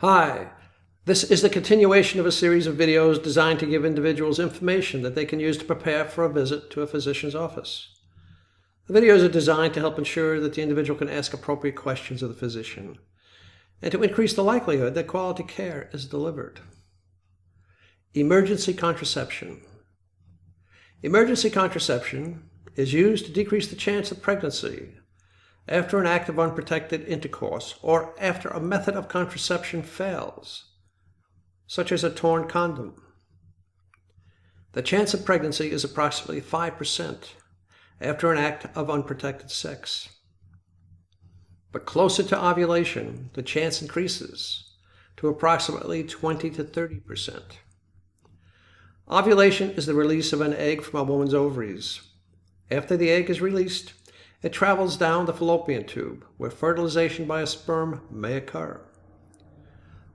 Hi, this is the continuation of a series of videos designed to give individuals information that they can use to prepare for a visit to a physician's office. The videos are designed to help ensure that the individual can ask appropriate questions of the physician and to increase the likelihood that quality care is delivered. Emergency contraception. Emergency contraception is used to decrease the chance of pregnancy after an act of unprotected intercourse or after a method of contraception fails, such as a torn condom. The chance of pregnancy is approximately 5% after an act of unprotected sex. But closer to ovulation, the chance increases to approximately 20 to 30%. Ovulation is the release of an egg from a woman's ovaries. After the egg is released, it travels down the fallopian tube, where fertilization by a sperm may occur.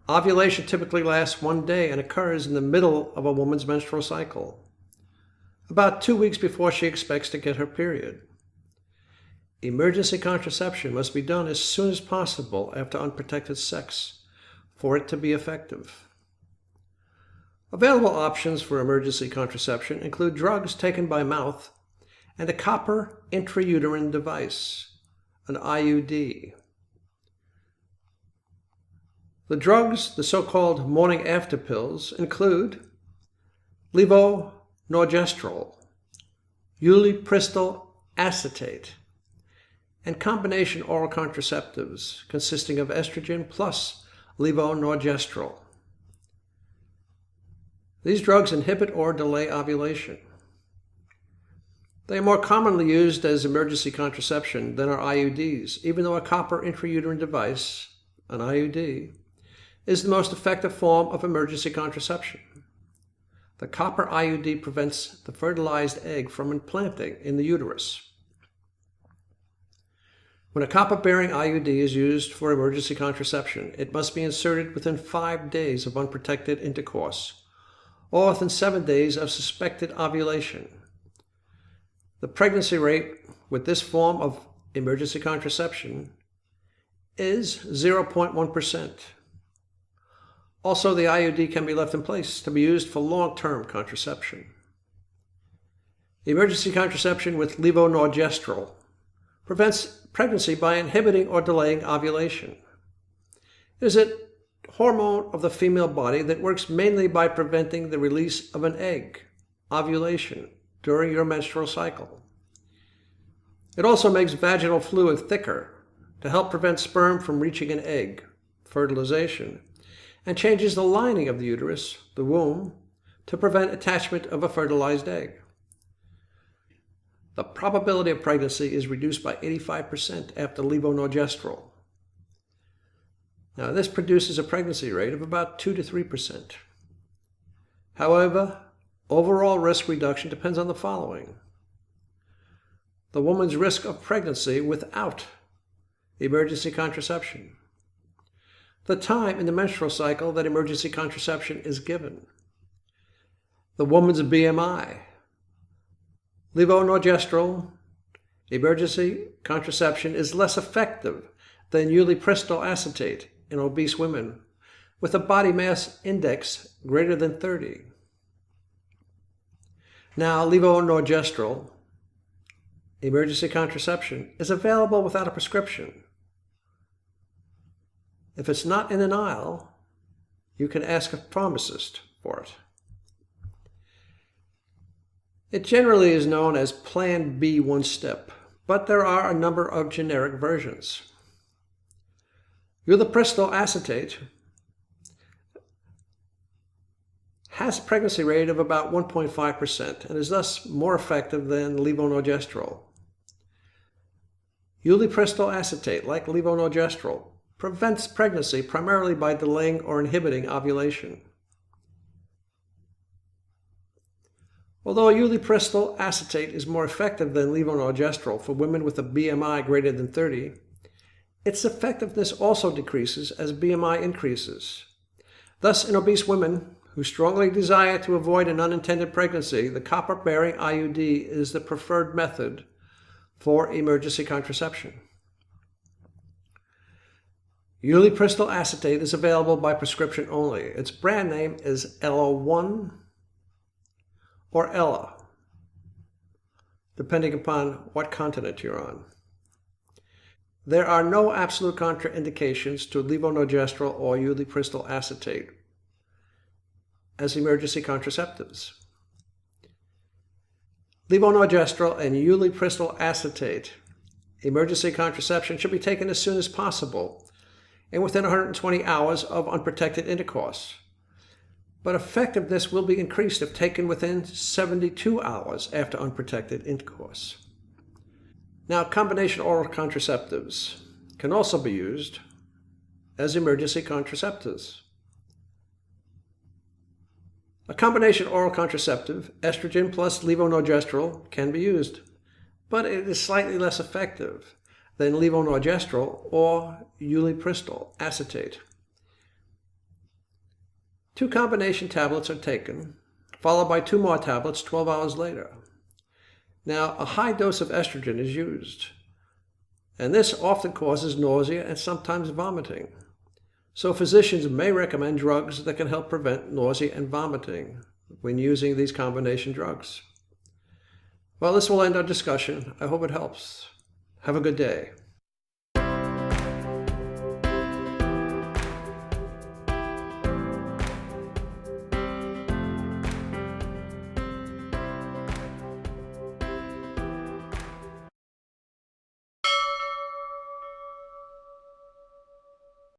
Ovulation typically lasts 1 day and occurs in the middle of a woman's menstrual cycle, about 2 weeks before she expects to get her period. Emergency contraception must be done as soon as possible after unprotected sex for it to be effective. Available options for emergency contraception include drugs taken by mouth and a copper intrauterine device, an IUD. The drugs, the so-called morning after pills, include levonorgestrel, ulipristal acetate, and combination oral contraceptives consisting of estrogen plus levonorgestrel. These drugs inhibit or delay ovulation. They are more commonly used as emergency contraception than are IUDs, even though a copper intrauterine device, an IUD, is the most effective form of emergency contraception. The copper IUD prevents the fertilized egg from implanting in the uterus. When a copper-bearing IUD is used for emergency contraception, it must be inserted within 5 days of unprotected intercourse, or within 7 days of suspected ovulation. The pregnancy rate with this form of emergency contraception is 0.1%. Also, the IUD can be left in place to be used for long-term contraception. Emergency contraception with levonorgestrel prevents pregnancy by inhibiting or delaying ovulation. It is a hormone of the female body that works mainly by preventing the release of an egg, ovulation, during your menstrual cycle. It also makes vaginal fluid thicker to help prevent sperm from reaching an egg, fertilization, and changes the lining of the uterus, the womb, to prevent attachment of a fertilized egg. The probability of pregnancy is reduced by 85% after levonorgestrel. Now, this produces a pregnancy rate of about 2 to 3%. However, overall risk reduction depends on the following: the woman's risk of pregnancy without emergency contraception, the time in the menstrual cycle that emergency contraception is given, the woman's BMI. Levonorgestrel emergency contraception is less effective than ulipristal acetate in obese women with a body mass index greater than 30. Now, levonorgestrel emergency contraception is available without a prescription. If it's not in an aisle, you can ask a pharmacist for it. It generally is known as Plan B one-step, but there are a number of generic versions. Ulipristal acetate has a pregnancy rate of about 1.5% and is thus more effective than levonorgestrel. Ulipristal acetate, like levonorgestrel, prevents pregnancy primarily by delaying or inhibiting ovulation. Although ulipristal acetate is more effective than levonorgestrel for women with a BMI greater than 30, its effectiveness also decreases as BMI increases. Thus, in obese women who strongly desire to avoid an unintended pregnancy, the copper-bearing IUD is the preferred method for emergency contraception. Ulipristal acetate is available by prescription only. Its brand name is Ella1 or Ella, depending upon what continent you're on. There are no absolute contraindications to levonorgestrel or ulipristal acetate as emergency contraceptives. Levonorgestrel and ulipristal acetate emergency contraception should be taken as soon as possible and within 120 hours of unprotected intercourse. But effectiveness will be increased if taken within 72 hours after unprotected intercourse. Now, combination oral contraceptives can also be used as emergency contraceptives. A combination oral contraceptive, estrogen plus levonorgestrel, can be used, but it is slightly less effective than levonorgestrel or ulipristal acetate. 2 combination tablets are taken, followed by 2 more tablets 12 hours later. Now, a high dose of estrogen is used, and this often causes nausea and sometimes vomiting. So physicians may recommend drugs that can help prevent nausea and vomiting when using these combination drugs. Well, this will end our discussion. I hope it helps. Have a good day.